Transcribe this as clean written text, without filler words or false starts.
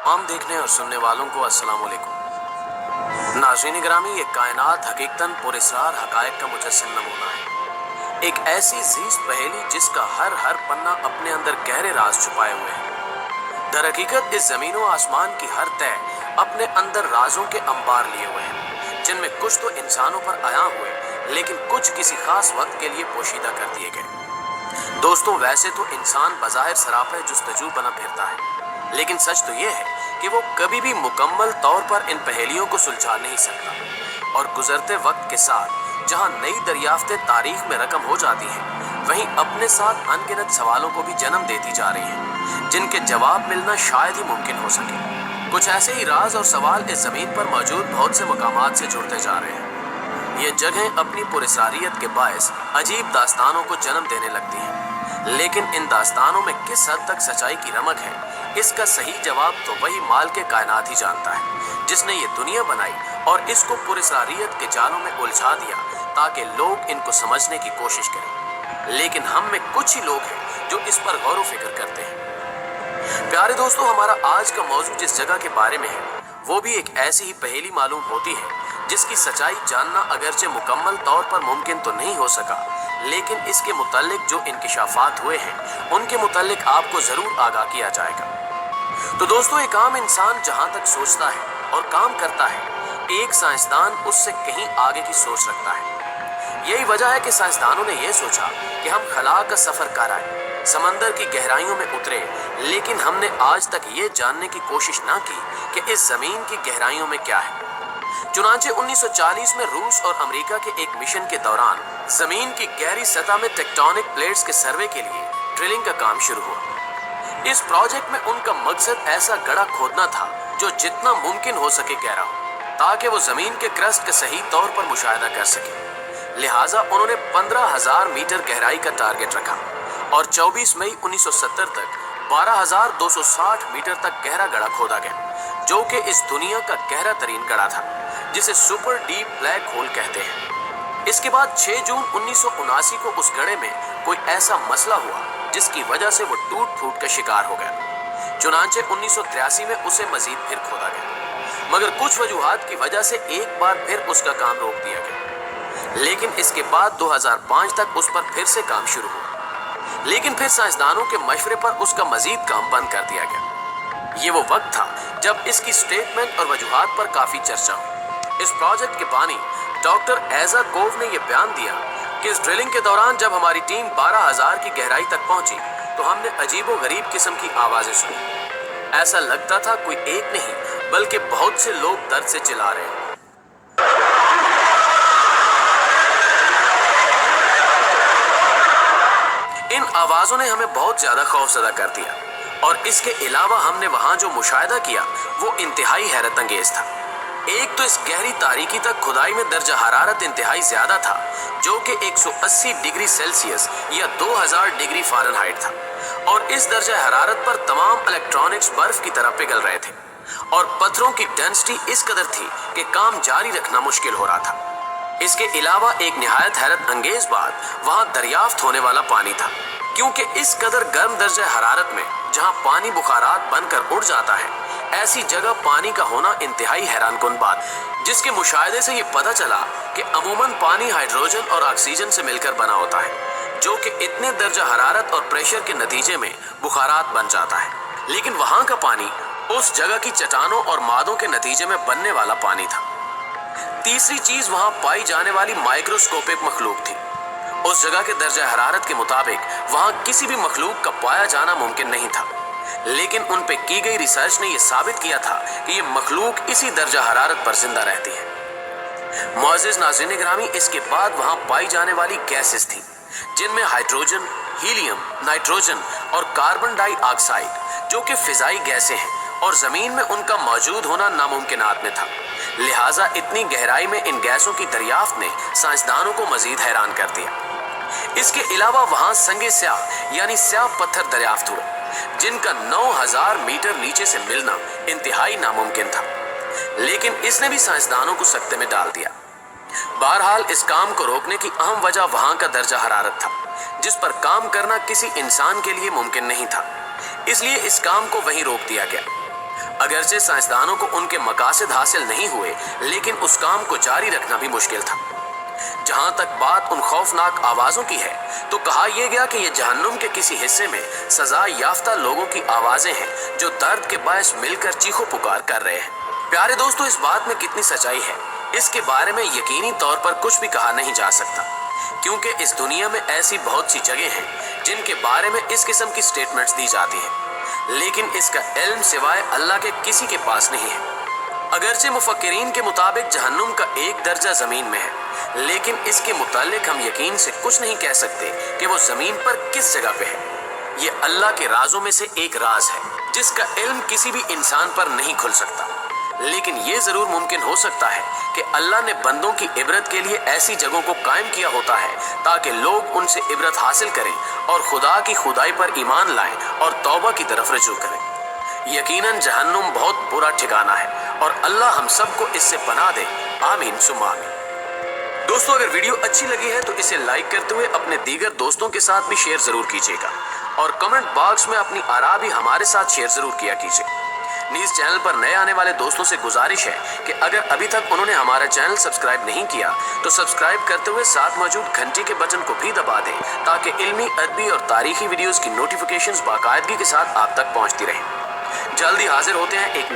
तमाम देखने और सुनने वालों को अस्सलाम वालेकुम। नाज़रीन ग्रामी, ये कायनात हकीकतन पुरस्रार हकायक का मुजस्सिम नमूना है। एक ऐसी जीज़ पहेली जिसका हर पन्ना अपने अंदर गहरे राज छुपाए हुए हैं। दर हकीकत इस ज़मीन व आसमान की हर तय अपने अंदर राजों के अंबार लिए हुए हैं, जिनमें कुछ तो इंसानों पर आया हुए, लेकिन कुछ किसी खास वक्त के लिए पोशीदा कर दिए गए। दोस्तों, वैसे तो इंसान बज़ाहिर सरापे जुस्तजू बना फिरता है, लेकिन सच तो ये है कि वो कभी भी मुकम्मल तौर पर इन पहेलियों को सुलझा नहीं सकता। और गुजरते वक्त के साथ जहां नई दरियाफ्तें तारीख में रकम हो जाती हैं, वहीं अपने साथ अनगिनत सवालों को भी जन्म देती जा रही हैं, जिनके जवाब मिलना शायद ही मुमकिन हो सके। कुछ ऐसे ही राज और सवाल इस जमीन पर मौजूद बहुत से मकामात से जुड़ते जा रहे हैं। ये जगह अपनी पुरस्रारियत के बायस अजीब दास्तानों को जन्म देने लगती हैं, लेकिन इन दास्तानों में किस हद तक सच्चाई की रमक है, इसका सही जवाब तो वही माल के कायनात ही जानता है, जिसने ये दुनिया बनाई और इसको पुरस्रारियत के जालों में उलझा दिया ताकि लोग इनको समझने की कोशिश करें। लेकिन हम में कुछ ही लोग हैं जो इस पर गौर व फिक्र करते हैं। प्यारे दोस्तों, हमारा आज का मौजू जिस जगह के बारे में है, वो भी एक ऐसी ही पहेली मालूम होती है जिसकी सच्चाई जानना अगरचे मुकम्मल तौर पर मुमकिन तो नहीं हो सका, लेकिन इसके मुतालिक जो इंकिशाफात हुए हैं उनके मुतालिक आपको जरूर आगाह किया जाएगा। तो दोस्तों, एक आम इंसान जहां तक सोचता है और काम करता है, एक साइंसदान उससे कहीं आगे की सोच रखता है। यही वजह है कि साइंसदानों ने यह सोचा कि हम खला का सफर कर आए, समंदर की गहराइयों में उतरे, लेकिन हमने आज तक ये जानने की कोशिश ना की कि इस जमीन की गहराइयों में क्या है। चुनांचे 1940 में रूस और अमेरिका के एक मिशन के दौरान जमीन की गहरी सतह में टेक्टोनिक प्लेट्स के सर्वे के लिए ड्रिलिंग का काम शुरू हुआ। इस प्रोजेक्ट में उनका मकसद ऐसा गड्ढा खोदना था जो जितना मुमकिन हो सके गहरा हो, ताकि वो जमीन के क्रस्ट का सही तौर पर मुशाहिदा कर सके। लिहाजा उन्होंने 15,000 मीटर गहराई का टारगेट रखा और 24 मई 1970 तक 12,260 मीटर तक गहरा गड्ढा खोदा गया, जो कि इस दुनिया का गहरा तरीन गड्ढा था, जिसे सुपर डीप ब्लैक होल कहते हैं। इसके बाद 6 जून 1979 को उस गड्ढे में कोई ऐसा मसला हुआ जिसकी वजह से वो टूट फूट का शिकार हो गया। चुनांचे 1983 में उसे मजीद फिर खोदा गया, मगर कुछ वजूहात की वजह से एक बार फिर उसका काम रोक दिया गया। लेकिन इसके बाद 2005 तक उस पर फिर से काम शुरू हुआ, लेकिन फिर साइंसदानों के मशवरे पर उसका मजीद काम बंद कर दिया गया। ये वो वक्त था जब इसकी स्टेटमेंट और वजूहात पर काफी चर्चा हुई। इस प्रोजेक्ट के बानी डॉक्टर एजाकोव ने यह बयान दिया कि इस ड्रिलिंग के दौरान जब हमारी टीम 12,000 की गहराई तक पहुंची तो हमने अजीबो गरीब किस्म की आवाजें सुनी। ऐसा लगता था कोई एक नहीं बल्कि बहुत से लोग दर्द से चिल्ला रहे हैं। इन आवाजों ने हमें बहुत ज्यादा खौफजदा कर दिया, और इसके अलावा हमने वहां जो मुशाहिदा किया वो इंतहाई हैरत अंगेज था। एक तो इस गहरी तारीकी तक खुदाई में दर्जा हरारत इंतहाई ज्यादा था, जो कि 180 डिग्री सेल्सियस या 2000 डिग्री फ़ारेनहाइट था, और इस दर्जा हरारत पर तमाम इलेक्ट्रॉनिक्स बर्फ की तरह पिघल रहे थे, और पत्थरों की डेंसिटी इस कदर थी कि काम जारी रखना मुश्किल हो रहा था। इसके अलावा एक निहायत हैरत अंगेज बात वहां दरियाफ्त होने वाला पानी था, क्योंकि इस कदर गर्म दर्जा हरारत में जहां पानी बुखारात बनकर उड़ जाता है, ऐसी जगह पानी का होना इंतहाई हैरानकुन बात, जिसके मुशाहिदे से ये पता चला कि अमूमन पानी हाइड्रोजन और ऑक्सीजन से मिलकर बना होता है, जो कि इतने दर्जा हरारत और प्रेशर के नतीजे में बुखारात बन जाता है। लेकिन वहां का पानी उस जगह की चट्टानों और मादों के नतीजे में बनने वाला पानी था। तीसरी चीज, वहां पाई जाने वाली माइक्रोस्कोपिक मखलूक थी। उस जगह के दर्जा हरारत के मुताबिक वहां किसी भी मखलूक का पाया जाना मुमकिन नहीं था, लेकिन उन पे की गई रिसर्च ने यह साबित किया था कि ये मखलूक इसी दर्जा हरारत पर जिंदा रहती है। मुअज़्ज़िज़ नाज़रीन ग्रामी, इसके बाद वहां पाई जाने वाली गैसेस थी, जिनमें हाइड्रोजन, हीलियम, नाइट्रोजन और कार्बन डाइऑक्साइड, जो कि फिजाई गैसें हैं, और जमीन में उनका मौजूद होना नामुमकिनात में था। लिहाजा इतनी गहराई में इन गैसों की दरियाफ्त ने साइंसदानों को मजीद हैरान कर दिया। इसके अलावा वहां संगे स्याह यानी स्याह पत्थर दरियाफ्त हुए, जिनका 9,000 मीटर नीचे से मिलना इंतहाई नामुमकिन था, लेकिन इसने भी साइंसदानों को सकते में डाल दिया। बहरहाल इस काम को रोकने की अहम वजह वहां का दर्जा हरारत था, जिस पर काम करना किसी इंसान के लिए मुमकिन नहीं था, इसलिए इस काम को वहीं रोक दिया गया। अगरचे साइंसदानों को उनके मकासद हासिल नहीं हुए, लेकिन उस काम को जारी रखना भी मुश्किल था। जहां तक बात उन खौफनाक आवाजों की है, तो कहा यह गया कि ये जहन्नुम के किसी हिस्से में सजा याफ्ता लोगों की आवाजें हैं जो दर्द के बायस मिलकर चीखो पुकार कर रहे हैं। प्यारे दोस्तों, इस बात में कितनी सच्चाई है, इसके बारे में यकीनी तौर पर कुछ भी कहा नहीं जा सकता, क्योंकि इस दुनिया में ऐसी बहुत सी जगह हैं जिनके बारे में इस किस्म की स्टेटमेंट्स दी जाती हैं, लेकिन इसका इल्म सिवाय अल्लाह के किसी के पास नहीं है। अगरचे मुफक्किरीन के मुताबिक जहन्नुम का एक दर्जा जमीन में है, लेकिन इसके मुतालिक हम यकीन से कुछ नहीं कह सकते कि वो जमीन पर किस जगह पे है। ये अल्लाह के राजों में से एक राज है जिसका इल्म किसी भी इंसान पर नहीं खुल सकता, लेकिन ये जरूर मुमकिन हो सकता है कि अल्लाह ने बंदों की इबरत के लिए ऐसी जगहों को कायम किया होता है ताकि लोग उनसे इबरत हासिल करें और खुदा की खुदाई पर ईमान लाएं और तौबा की तरफ रुजू करें। यकीनन जहन्नुम बहुत बुरा ठिकाना है और अल्लाह हम सबको इससे पनाह दे। आमीन सुम्मा आमीन। दोस्तों, अगर वीडियो अच्छी लगी है तो इसे लाइक करते हुए अपने दीगर दोस्तों के साथ भी शेयर जरूर कीजिएगा और कमेंट बॉक्स में अपनी आरा भी हमारे साथ शेयर जरूर किया कीजिए। न्यूज़ चैनल पर नए आने वाले दोस्तों से गुजारिश है कि अगर अभी तक उन्होंने हमारा चैनल सब्सक्राइब नहीं किया तो सब्सक्राइब करते हुए साथ मौजूद घंटी के बटन को भी दबा दें ताकि इल्मी, अदबी और तारीखी वीडियोस की नोटिफिकेशंस बाकायदगी के साथ आप तक पहुंचती रहें। जल्दी हाजिर होते हैं एक